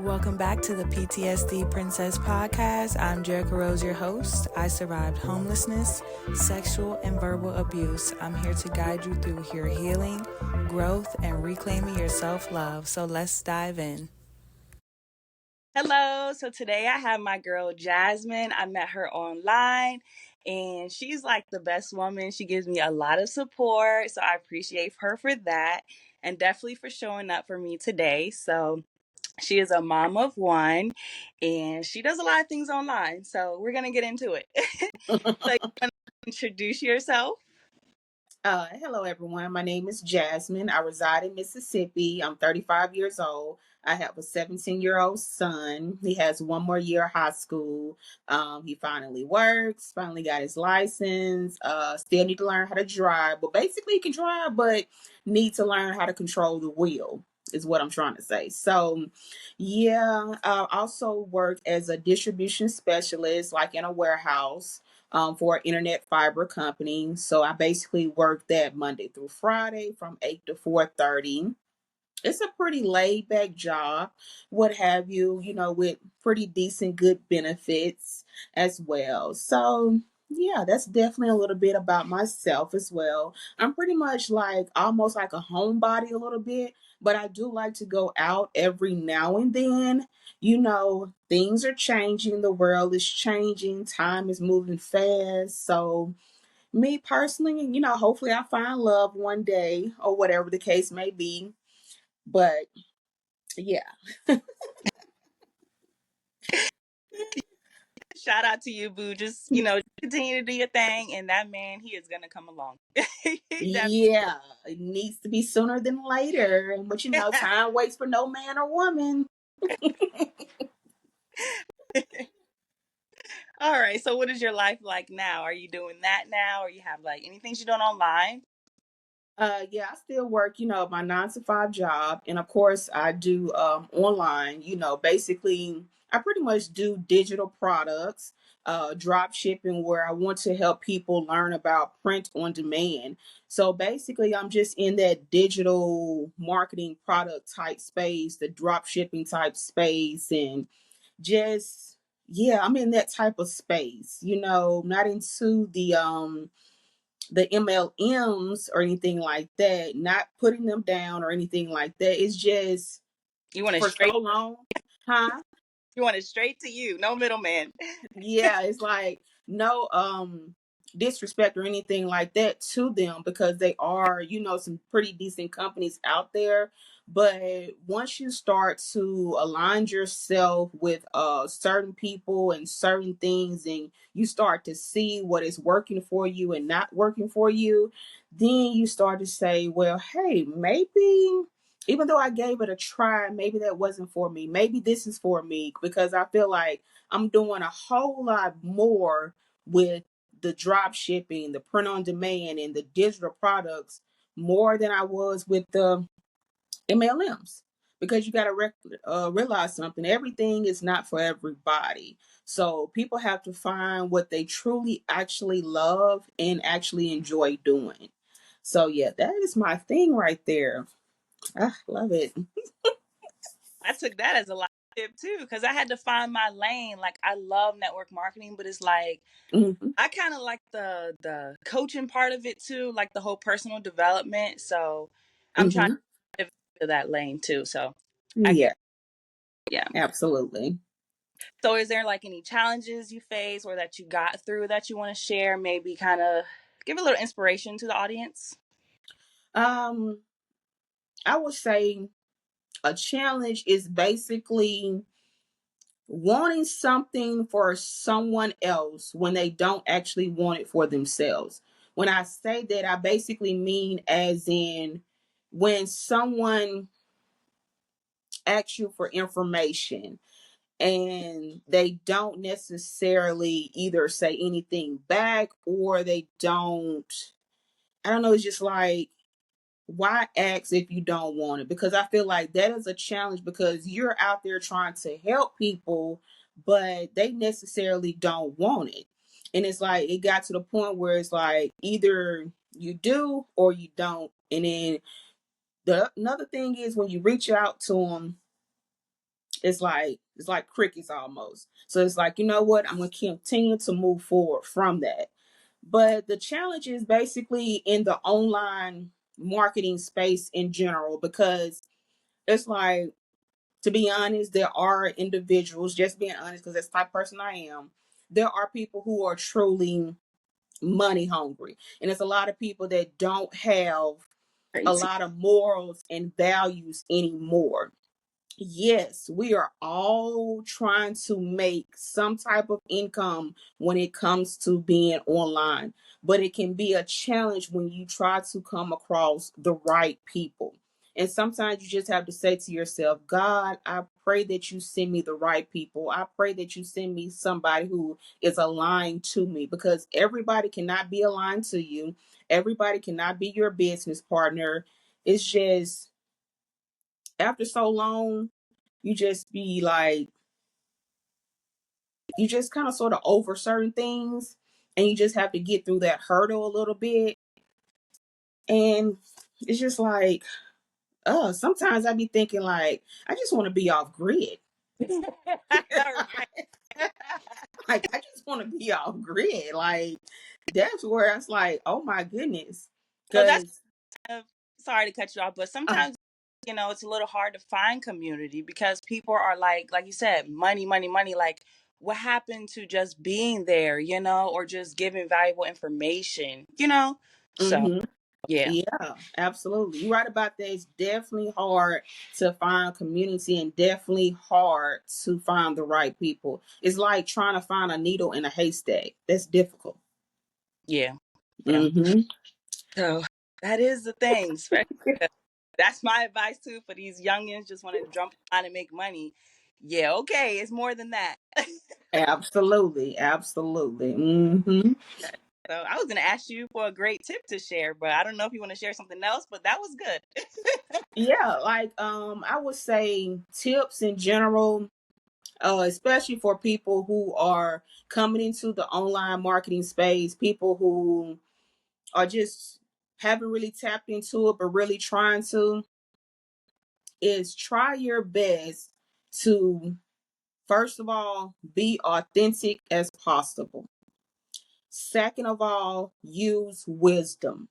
Welcome back to the PTSD Princess Podcast. I'm Jerica Rose, your host. I survived homelessness, sexual, and verbal abuse. I'm here to guide you through your healing, growth, and reclaiming your self-love. So let's dive in. Hello. So today I have my girl Jasmine. I met her online and she's like the best woman. She gives me a lot of support. So I appreciate her for that and definitely for showing up for me today. So she is a mom of one and she does a lot of things online. So we're going to get into it. So you want to introduce yourself? Hello, everyone. My name is Jasmine. I reside in Mississippi. I'm 35 years old. I have a 17-year-old son. He has one more year of high school. He finally works, finally got his license. Still need to learn how to drive. But basically, he can drive, but need to learn how to control the wheel, is what I'm trying to say. So, yeah, I also work as a distribution specialist, like in a warehouse for an internet fiber company. So I basically work that Monday through Friday from 8 to 4:30. It's a pretty laid back job, what have you, with pretty decent, good benefits as well. So, yeah, that's definitely a little bit about myself as well. I'm pretty much like almost like a homebody a little bit, but I do like to go out every now and then. Things are changing, the world is changing, time is moving fast. So, me personally, hopefully I find love one day or whatever the case may be. But yeah. Shout out to you, Boo. Just, continue to do your thing. And that man, he is going to come along. That- Yeah, it needs to be sooner than later. But time waits for no man or woman. All right. So what is your life like now? Are you doing that now? Or you have like anything you're doing online? Yeah, I still work, my 9 to 5 job. And of course I do online, basically I pretty much do digital products, drop shipping where I want to help people learn about print on demand. So basically I'm just in that digital marketing product type space, the drop shipping type space, and just yeah, I'm in that type of space, not into the MLMs or anything like that, not putting them down or anything like that. It's just You want it for straight. so long, huh? You want it straight to you. No middleman. Yeah, it's like no disrespect or anything like that to them because they are, some pretty decent companies out there. But once you start to align yourself with certain people and certain things, and you start to see what is working for you and not working for you, then you start to say, well, hey, maybe even though I gave it a try, maybe that wasn't for me. Maybe this is for me, because I feel like I'm doing a whole lot more with the drop shipping, the print on demand, and the digital products more than I was with the MLMs. Because you got to realize something, everything is not for everybody. So people have to find what they truly actually love and actually enjoy doing. So, yeah, that is my thing right there. I love it. I took that as a life tip too, because I had to find my lane. Like I love network marketing, but it's like Hmm. I kind of like the coaching part of it too, like the whole personal development. So I'm trying Hmm. to pivot to that lane too. So I get Yeah, yeah. absolutely. So is there like any challenges you face or that you got through that you want to share? Maybe kind of give a little inspiration to the audience. Um, I would say a challenge is basically wanting something for someone else when they don't actually want it for themselves. When I say that, I basically mean as in when someone asks you for information and they don't necessarily either say anything back, or they don't, I don't know, it's just like, why ask if you don't want it? Because I feel like that is a challenge, because you're out there trying to help people, but they necessarily don't want it. And it's like it got to the point where it's like either you do or you don't. And then the another thing is when you reach out to them it's like crickets almost. So it's like, you know what, I'm going to continue to move forward from that. But the challenge is basically in the online marketing space in general, because it's like, to be honest, there are individuals, just being honest, because that's the type of person I am, there are people who are truly money hungry. And there's a lot of people that don't have a Crazy. lot of morals and values anymore. Yes, we are all trying to make some type of income when it comes to being online, but it can be a challenge when you try to come across the right people. And sometimes you just have to say to yourself, God, I pray that you send me the right people. I pray that you send me somebody who is aligned to me, because everybody cannot be aligned to you. Everybody cannot be your business partner. It's just, after so long, you just be like, you just kind of sort of over certain things, and you just have to get through that hurdle a little bit. And it's just like, sometimes I be thinking like, I just want to be off grid. Right. Like, I just want to be off grid. Like, that's where it's like, oh my goodness. So that's Because, kind of, sorry to cut you off, but sometimes it's a little hard to find community because people are like you said, money, money, money. Like, what happened to just being there, or just giving valuable information? So mm-hmm. yeah, Yeah, absolutely. You're right about that. It's definitely hard to find community, and definitely hard to find the right people. It's like trying to find a needle in a haystack. That's difficult. yeah, yeah. Mm-hmm. So that is the thing. That's my advice too for these youngins just want to jump on and make money. Yeah, okay, it's more than that. Absolutely. Absolutely. Mm-hmm. So I was gonna ask you for a great tip to share, but I don't know if you want to share something else. But that was good. Yeah, like I would say tips in general, especially for people who are coming into the online marketing space, people who are just haven't really tapped into it but really trying to, is try your best to, first of all, be authentic as possible. Second of all, use wisdom.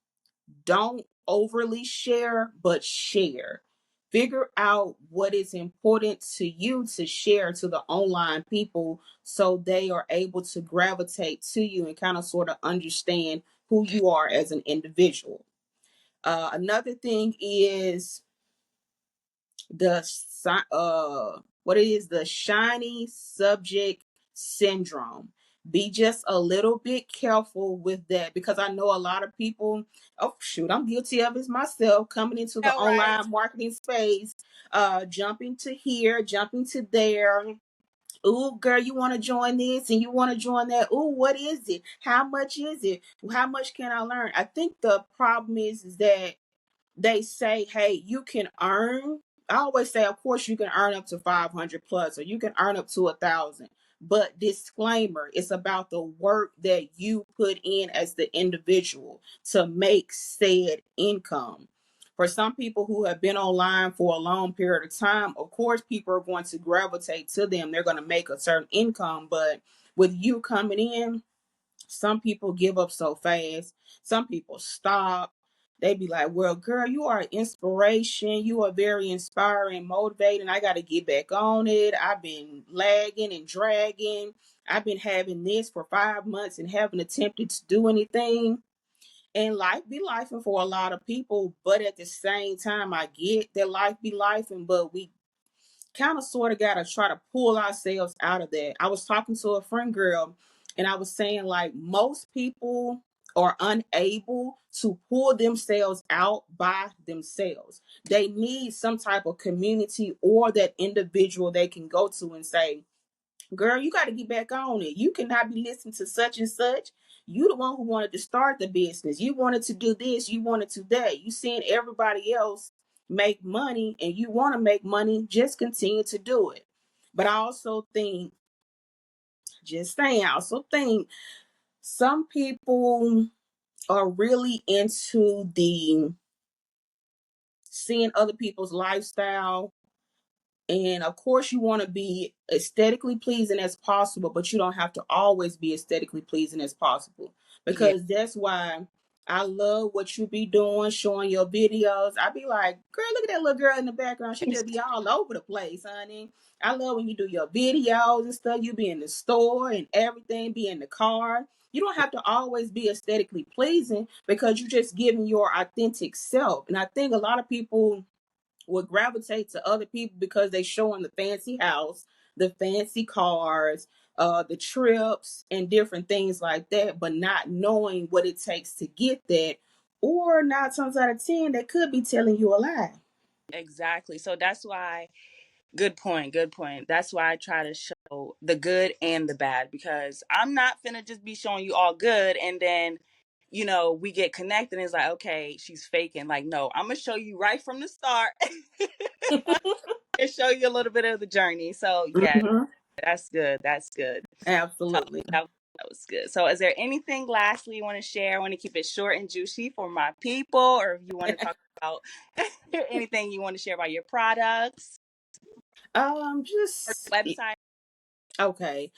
Don't overly share, but share. Figure out what is important to you to share to the online people so they are able to gravitate to you and kind of sort of understand who you are as an individual. Another thing is the what it is, the shiny subject syndrome. Be just a little bit careful with that, because I know a lot of people, oh shoot, I'm guilty of it myself, coming into the All right. online marketing space, jumping to here, jumping to there. Ooh, girl, you want to join this and you want to join that. Ooh, what is it? How much is it? How much can I learn? I think the problem is that they say, hey, you can earn. I always say, of course, you can earn up to 500 plus, or you can earn up to 1,000. But disclaimer, it's about the work that you put in as the individual to make said income. For some people who have been online for a long period of time, of course, people are going to gravitate to them. They're going to make a certain income. But with you coming in, some people give up so fast. Some people stop. They be like, well, girl, you are an inspiration. You are very inspiring, motivating. I got to get back on it. I've been lagging and dragging. I've been having this for 5 months and haven't attempted to do anything. And life be lifing for a lot of people. But at the same time, I get that life be lifing, but we kind of sort of got to try to pull ourselves out of that. I was talking to a friend girl, and I was saying, like, most people are unable to pull themselves out by themselves. They need some type of community or that individual they can go to and say, girl, you got to get back on it. You cannot be listening to such and such. You the one who wanted to start the business. You wanted to do this. You wanted to that. You seeing everybody else make money and you want to make money. Just continue to do it. But I also think, just saying, I also think some people are really into the seeing other people's lifestyle And of course, you want to be aesthetically pleasing as possible, but you don't have to always be aesthetically pleasing as possible. Yeah. Because that's why I love what you be doing, showing your videos. I be like, girl, look at that little girl in the background. She just be all over the place, honey. I love when you do your videos and stuff. You be in the store and everything, be in the car. You don't have to always be aesthetically pleasing because you're just giving your authentic self. And I think a lot of people would gravitate to other people because they showing the fancy house, the fancy cars, the trips, and different things like that, but not knowing what it takes to get that. Or 9 times out of 10, they could be telling you a lie. Exactly. So that's why, good point, good point. That's why I try to show the good and the bad, because I'm not finna just be showing you all good and then, we get connected and it's like, okay, she's faking. Like, no, I'm gonna show you right from the start and show you a little bit of the journey. So yeah, Hmm. that's good. That's good. So Absolutely. that was good. So is there anything lastly you want to share? I want to keep it short and juicy for my people, or if you want to talk about anything you want to share about your products or Just website. okay.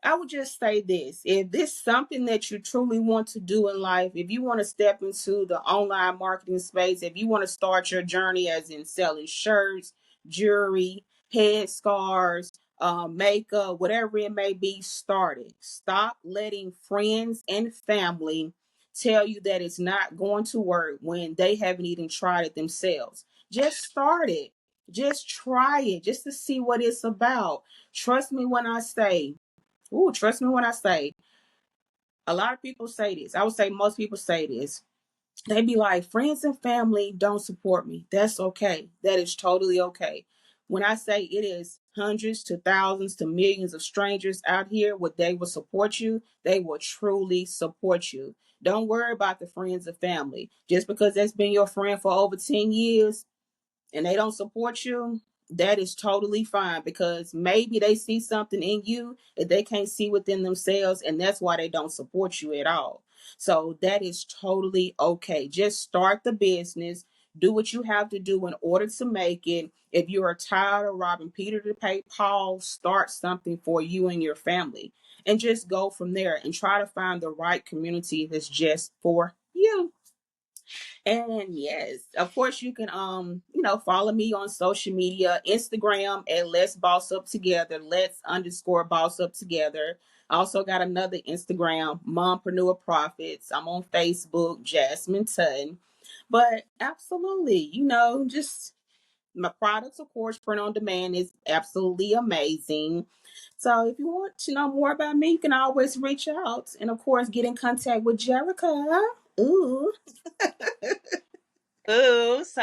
I would just say this. If this is something that you truly want to do in life, if you want to step into the online marketing space, if you want to start your journey as in selling shirts, jewelry, head scarves, makeup, whatever it may be, start it. Stop letting friends and family tell you that it's not going to work when they haven't even tried it themselves. Just start it. Just try it just to see what it's about. Trust me when I say, trust me when I say, a lot of people say this. I would say most people say this. They be like, friends and family don't support me. That's okay. That is totally okay. When I say it is hundreds to thousands to millions of strangers out here, what they will support you, they will truly support you. Don't worry about the friends and family. Just because that's been your friend for over 10 years, and they don't support you, that is totally fine because maybe they see something in you that they can't see within themselves, and that's why they don't support you at all. So that is totally okay. Just start the business, do what you have to do in order to make it. If you are tired of robbing Peter to pay Paul, start something for you and your family and just go from there and try to find the right community that's just for you. And yes, of course you can follow me on social media, Instagram at Let's Boss Up Together, Let's underscore Boss Up Together. I also got another Instagram, Mompreneur Profits. I'm on Facebook, Jasmine I. But absolutely, just my products, of course, print on demand is absolutely amazing. So if you want to know more about me, you can always reach out and of course get in contact with Jerica. Ooh. Ooh, so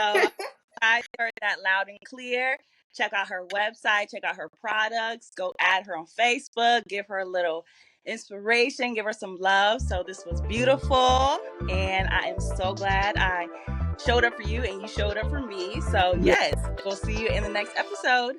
I heard that loud and clear. Check out her website, check out her products, go add her on Facebook, give her a little inspiration, give her some love. So this was beautiful, and I am so glad I showed up for you and you showed up for me. So Yeah. yes, we'll see you in the next episode.